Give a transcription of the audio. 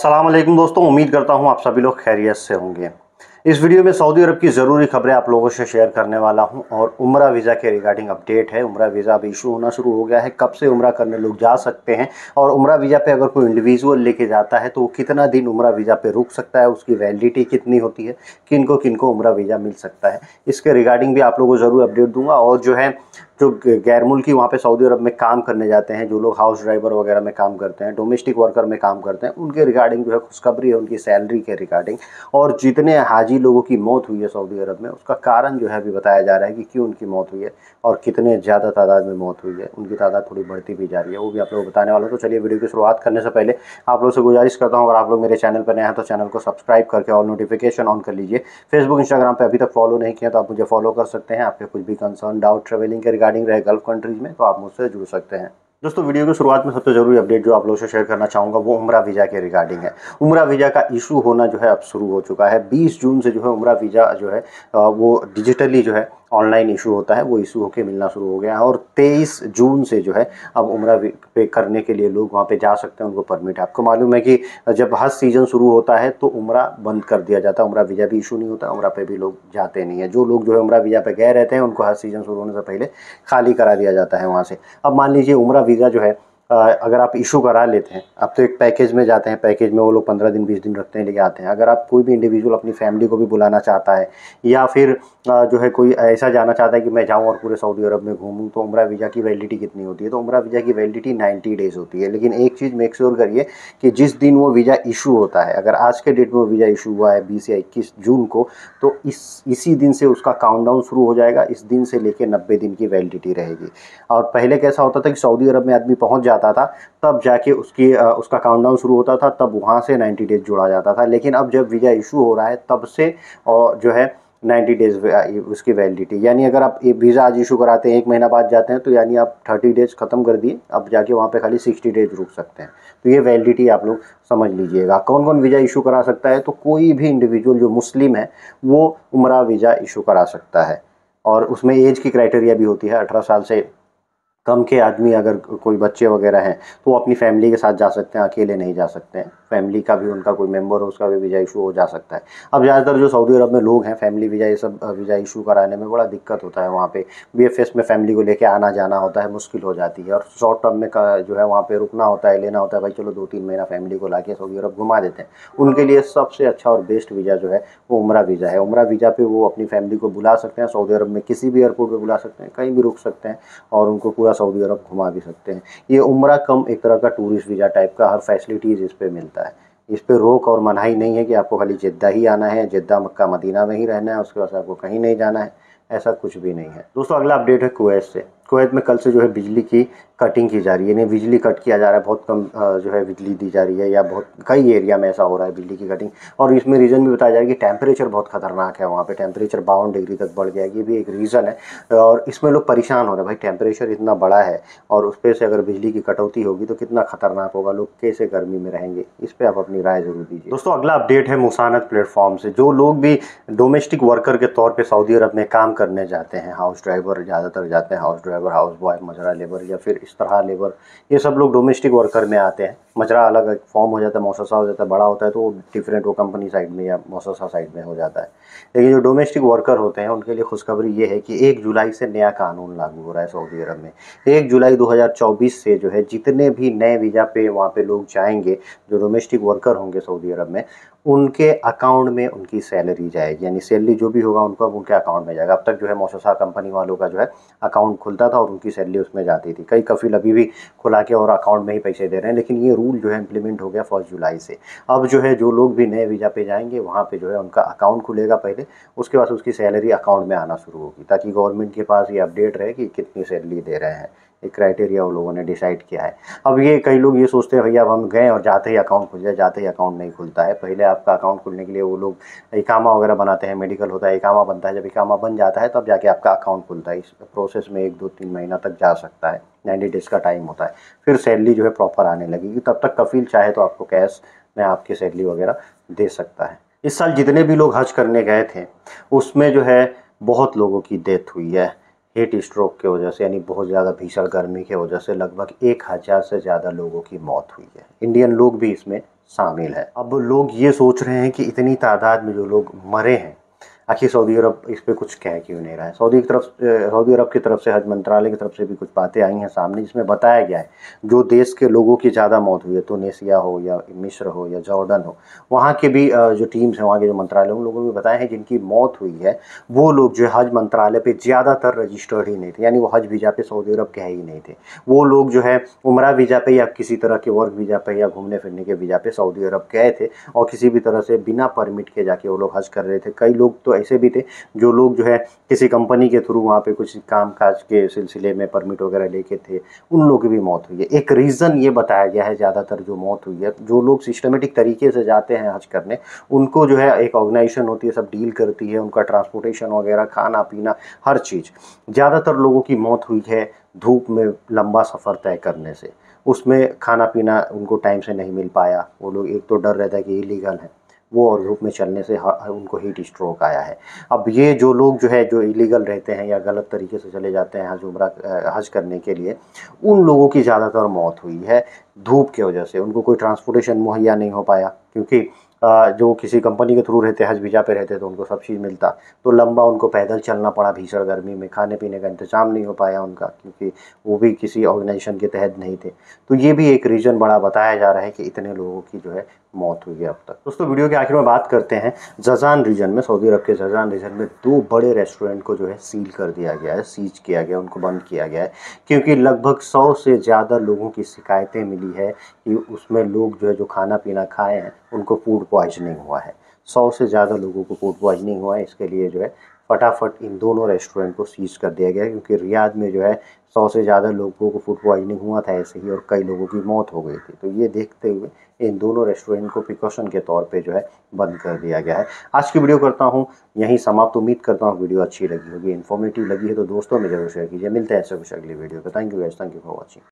अस्सलाम वालेकुम दोस्तों, उम्मीद करता हूँ आप सभी लोग खैरियत से होंगे। इस वीडियो में सऊदी अरब की ज़रूरी खबरें आप लोगों से शेयर करने वाला हूं और उम्रा वीज़ा के रिगार्डिंग अपडेट है। उम्रा वीज़ा अब इशू होना शुरू हो गया है। कब से उम्रा करने लोग जा सकते हैं और उम्रा वीज़ा पे अगर कोई इंडिविजुअल लेके जाता है तो वो कितना दिन उम्रा वीज़ा पे रुक सकता है, उसकी वैलिडिटी कितनी होती है, किनको किनको उम्रा वीज़ा मिल सकता है, इसके रिगार्डिंग भी आप लोगों को ज़रूर अपडेट दूंगा। और जो गैर मुल्की वहाँ पे सऊदी अरब में काम करने जाते हैं, जो लोग हाउस ड्राइवर वगैरह में काम करते हैं, डोमेस्टिक वर्कर में काम करते हैं, उनके रिगार्डिंग जो है खुशखबरी है उनकी सैलरी के रिगार्डिंग। और जितने हाजी लोगों की मौत हुई है सऊदी अरब में, उसका कारण जो है अभी बताया जा रहा है कि क्यों उनकी मौत हुई है और कितने ज़्यादा तादाद में मौत हुई है। उनकी तादाद थोड़ी बढ़ती भी जा रही है, वो भी आप लोग बताने वाला हूँ। तो चलिए वीडियो की शुरुआत करने से पहले आप लोग से गुजारिश करता हूँ, अगर आप लोग मेरे चैनल पर नए हैं तो चैनल को सब्सक्राइब करके और नोटिफिकेशन ऑन कर लीजिए। फेसबुक इंस्टाग्राम पे अभी तक फॉलो नहीं किया तो आप मुझे फॉलो कर सकते हैं। आपके कुछ भी कंसर्न डाउट ट्रेवलिंग के रिगार्डिंग रहे गल्फ कंट्रीज में तो आप मुझसे जुड़ सकते हैं। दोस्तों, वीडियो की शुरुआत में सबसे जरूरी अपडेट जो आप लोगों से शेयर करना चाहूँगा वो उम्रा वीज़ा के रिगार्डिंग है। उम्रा वीज़ा का इशू होना जो है अब शुरू हो चुका है। 20 जून से जो है उम्रा वीज़ा जो है वो डिजिटली जो है ऑनलाइन इशू होता है, वो इशू होकर मिलना शुरू हो गया है। और 23 जून से जो है अब उम्रा पे करने के लिए लोग वहाँ पे जा सकते हैं, उनको परमिट है। आपको मालूम है कि जब हज सीज़न शुरू होता है तो उम्रा बंद कर दिया जाता है, उम्रा वीज़ा भी इशू नहीं होता, उम्रा पे भी लोग जाते नहीं है। जो लोग जो है उम्रा वीज़ा पे गए रहते हैं उनको हज सीज़न शुरू होने से पहले खाली करा दिया जाता है वहाँ से। अब मान लीजिए उम्रा वीज़ा जो है अगर आप इशू करा लेते हैं, अब तो एक पैकेज में जाते हैं, पैकेज में वो लोग 15 दिन 20 दिन रखते हैं, लेके आते हैं। अगर आप कोई भी इंडिविजुअल अपनी फैमिली को भी बुलाना चाहता है या फिर जो है कोई ऐसा जाना चाहता है कि मैं जाऊं और पूरे सऊदी अरब में घूमूं, तो उम्रा वीज़ा की वैलिडिटी कितनी होती है? तो उम्रा वीज़ा की वैलिडिटी 90 डेज़ होती है। लेकिन एक चीज़ मेक श्योर करिए कि जिस दिन वो वीज़ा इशू होता है, अगर आज के डेट में वो वीज़ा इशू हुआ है 20 या 21 जून को, तो इसी दिन से उसका काउंटडाउन शुरू हो जाएगा। इस दिन से लेकर 90 दिन की वैलिडिटी रहेगी। और पहले कैसा होता था कि सऊदी अरब में आदमी पहुंच जाता था, तब जाके उसका काउंटडाउन शुरू होता था, तब वहाँ से 90 डेज़ जोड़ा जाता था। लेकिन अब जब वीज़ा इशू हो रहा है तब से और जो है 90 डेज़ उसकी वैलिडिटी, यानी अगर आप वीज़ा आज इशू कराते हैं 1 महीना बाद जाते हैं तो यानी आप 30 डेज़ ख़त्म कर दिए, अब जाके वहाँ पे खाली 60 डेज़ रुक सकते हैं। तो ये वैलिडिटी आप लोग समझ लीजिएगा। कौन कौन वीज़ा इशू करा सकता है? तो कोई भी इंडिविजुअल जो मुस्लिम है वो उम्रा वीज़ा इशू करा सकता है। और उसमें एज की क्राइटेरिया भी होती है। 18 साल से कम के आदमी, अगर कोई बच्चे वगैरह हैं तो वो अपनी फैमिली के साथ जा सकते हैं, अकेले नहीं जा सकते हैं। फैमिली का भी उनका कोई मेंबर हो उसका भी वीज़ा इशू हो जा सकता है। अब ज़्यादातर जो सऊदी अरब में लोग हैं, फैमिली वीज़ा ये सब वीज़ा इशू कराने में बड़ा दिक्कत होता है। वहाँ पे बीएफएस में फैमिली को लेके आना जाना होता है, मुश्किल हो जाती है। और शॉर्ट टर्म में जो है वहाँ पे रुकना होता है, लेना होता है, भाई चलो 2-3 महीना फैमिली को ला के सऊदी अरब घुमा देते हैं। उनके लिए सबसे अच्छा और बेस्ट वीज़ा जो है वो उम्रा वीज़ा है। उम्रा वीज़ा पे वो अपनी फैमिली को बुला सकते हैं, सऊदी अरब में किसी भी एयरपोर्ट पर बुला सकते हैं, कहीं भी रुक सकते हैं और उनको पूरा सऊदी अरब घुमा भी सकते हैं। ये उम्रा कम एक तरह का टूरिस्ट वीज़ा टाइप का हर फैसिलिटीज़ इस पे मिलता है। इस पे रोक और मनाही नहीं है कि आपको खाली जिद्दा ही आना है, जिद्दा मक्का मदीना में ही रहना है, उसके बाद आपको कहीं नहीं जाना है, ऐसा कुछ भी नहीं है। दोस्तों, अगला अपडेट है कुवैत से। कुवैत में कल से जो है बिजली की कटिंग की जा रही है, यानी बिजली कट किया जा रहा है। बहुत कम जो है बिजली दी जा रही है, या बहुत कई एरिया में ऐसा हो रहा है बिजली की कटिंग। और इसमें रीज़न भी बताया जा रहा है कि टेम्परेचर बहुत खतरनाक है वहाँ पे, टेम्परेचर 52 डिग्री तक बढ़ गया है, ये भी एक रीज़न है। और इसमें लोग परेशान हो रहे हैं, भाई टेम्परेचर इतना बड़ा है और उस पर से अगर बिजली की कटौती होगी तो कितना खतरनाक होगा, लोग कैसे गर्मी में रहेंगे, इस पर आप अपनी राय जरूर दीजिए। दोस्तों, अगला अपडेट है मुसानत प्लेटफॉर्म से। जो लोग भी डोमेस्टिक वर्कर के तौर पे सऊदी अरब में काम करने जाते हैं, हाउस ड्राइवर ज़्यादातर जाते हैं, हाउस ड्राइवर, हाउस बॉय, मजरा लेबर या फिर इस तरह लेबर, ये सब लोग डोमेस्टिक वर्कर में आते हैं। मजरा अलग एक फॉर्म हो जाता है, मौससा हो जाता है, बड़ा होता है तो वो डिफरेंट, वो कंपनी साइड में या मौससा साइड में हो जाता है। लेकिन जो डोमेस्टिक वर्कर होते हैं उनके लिए खुशखबरी ये है कि 1 जुलाई से नया कानून लागू हो रहा है सऊदी अरब में। 1 जुलाई 2024 से जो है जितने भी नए वीज़ा पे वहाँ पे लोग जाएंगे, जो डोमेस्टिक वर्कर होंगे सऊदी अरब में, उनके अकाउंट में उनकी सैलरी जाएगी, यानी सैलरी जो भी होगा उनको अब उनके अकाउंट में जाएगा। अब तक जो है मौससा कंपनी वालों का जो है अकाउंट खुलता था और उनकी सैलरी उसमें जाती थी। कई कफिल अभी भी खुला के और अकाउंट में ही पैसे दे रहे हैं, लेकिन ये रूल जो है इम्प्लीमेंट हो गया 1 जुलाई से। अब जो है जो लोग भी नए वीज़ा पे जाएंगे वहाँ पे जो है उनका अकाउंट खुलेगा पहले, उसके बाद उसकी सैलरी अकाउंट में आना शुरू होगी, ताकि गवर्नमेंट के पास ये अपडेट रहे कि कितनी सैलरी दे रहे हैं। एक क्राइटेरिया वो लोगों ने डिसाइड किया है। अब ये कई लोग ये सोचते हैं भैया अब हम गए और जाते ही अकाउंट खुल जाए, जाते ही अकाउंट नहीं खुलता है। पहले आपका अकाउंट खुलने के लिए वो लोग इकामा वगैरह बनाते हैं, मेडिकल होता है, इकामा बनता है। जब इकामा बन जाता है तब जाके आपका अकाउंट खुलता है। इस प्रोसेस में 1-2-3 महीना तक जा सकता है, 90 डेज़ का टाइम होता है। फिर सैलरी जो है प्रॉपर आने लगेगी, तब तक कफील चाहे तो आपको कैश में आपकी सैलरी वगैरह दे सकता है। इस साल जितने भी लोग हज करने गए थे उसमें जो है बहुत लोगों की डेथ हुई है हीट स्ट्रोक की वजह से, यानी बहुत ज़्यादा भीषण गर्मी की वजह से। लगभग 1000 से ज़्यादा लोगों की मौत हुई है। इंडियन लोग भी इसमें शामिल है। अब लोग ये सोच रहे हैं कि इतनी तादाद में जो लोग मरे हैं, आखिर सऊदी अरब इस पे कुछ कह क्यों नहीं रहा है। सऊदी अरब की तरफ से, हज मंत्रालय की तरफ से भी कुछ बातें आई हैं सामने, जिसमें बताया गया है जो देश के लोगों की ज़्यादा मौत हुई है, तुनिसिया हो या मिस्र हो या जॉर्डन हो, वहाँ के भी जो टीम्स हैं, वहाँ के जो मंत्रालय, उन लोगों ने बताया है जिनकी मौत हुई है वो लोग जो है हज मंत्रालय पे ज़्यादातर रजिस्टर्ड ही नहीं थे, यानी वो हज वीज़ा पे सऊदी अरब के ही नहीं थे। वो लोग जो है उम्रा वीज़ा पे या किसी तरह के वर्क वीज़ा पे या घूमने फिरने के वीज़ा पे सऊदी अरब गए थे, और किसी भी तरह से बिना परमिट के जाके वो लोग हज कर रहे थे। कई लोग तो ऐसे भी थे जो लोग जो है किसी कंपनी के थ्रू वहाँ पे कुछ काम काज के सिलसिले में परमिट वगैरह लेके थे, उन लोगों की भी मौत हुई है। एक रीज़न ये बताया गया है ज़्यादातर जो मौत हुई है, जो लोग सिस्टमेटिक तरीके से जाते हैं हज करने, उनको जो है एक ऑर्गेनाइजेशन होती है, सब डील करती है, उनका ट्रांसपोर्टेशन वगैरह, खाना पीना, हर चीज़। ज़्यादातर लोगों की मौत हुई है धूप में लंबा सफ़र तय करने से, उसमें खाना पीना उनको टाइम से नहीं मिल पाया। वो लोग, एक तो डर रहता है कि इलीगल है वो, और धूप में चलने से उनको हीट स्ट्रोक आया है। अब ये जो लोग जो है जो इलीगल रहते हैं या गलत तरीके से चले जाते हैं हज करने के लिए, उन लोगों की ज़्यादातर मौत हुई है धूप की वजह से। उनको कोई ट्रांसपोर्टेशन मुहैया नहीं हो पाया, क्योंकि जो किसी कंपनी के थ्रू रहते, हज वीज़ा पे रहते, तो उनको सब चीज़ मिलता, तो लंबा उनको पैदल चलना पड़ा भीषण गर्मी में। खाने पीने का इंतज़ाम नहीं हो पाया उनका, क्योंकि वो भी किसी ऑर्गेनाइजेशन के तहत नहीं थे। तो ये भी एक रीज़न बड़ा बताया जा रहा है कि इतने लोगों की जो है मौत हुई है अब तक। दोस्तों, वीडियो के आखिर में बात करते हैं जज़ान रीजन में, सऊदी अरब के जज़ान रीजन में 2 बड़े रेस्टोरेंट को जो है सील कर दिया गया है, सीज किया गया, उनको बंद किया गया है, क्योंकि लगभग 100 से ज़्यादा लोगों की शिकायतें मिली है कि उसमें लोग जो है जो खाना पीना खाए हैं उनको फूड पॉइजनिंग हुआ है। 100 से ज़्यादा लोगों को फूड पॉइजनिंग हुआ है। इसके लिए जो है फटाफट इन दोनों रेस्टोरेंट को सीज कर दिया गया है, क्योंकि रियाद में जो है 100 से ज़्यादा लोगों को फूड पॉइजनिंग हुआ था ऐसे ही, और कई लोगों की मौत हो गई थी। तो ये देखते हुए इन दोनों रेस्टोरेंट को प्रिकॉशन के तौर पे जो है बंद कर दिया गया है। आज की वीडियो करता हूँ यहीं समाप्त। उम्मीद करता हूँ वीडियो अच्छी लगी होगी, इन्फॉर्मेटिव लगी है तो दोस्तों में जरूर शेयर कीजिए। मिलते हैं ऐसे कुछ अगली वीडियो पे। Thank you guys, thank you for watching.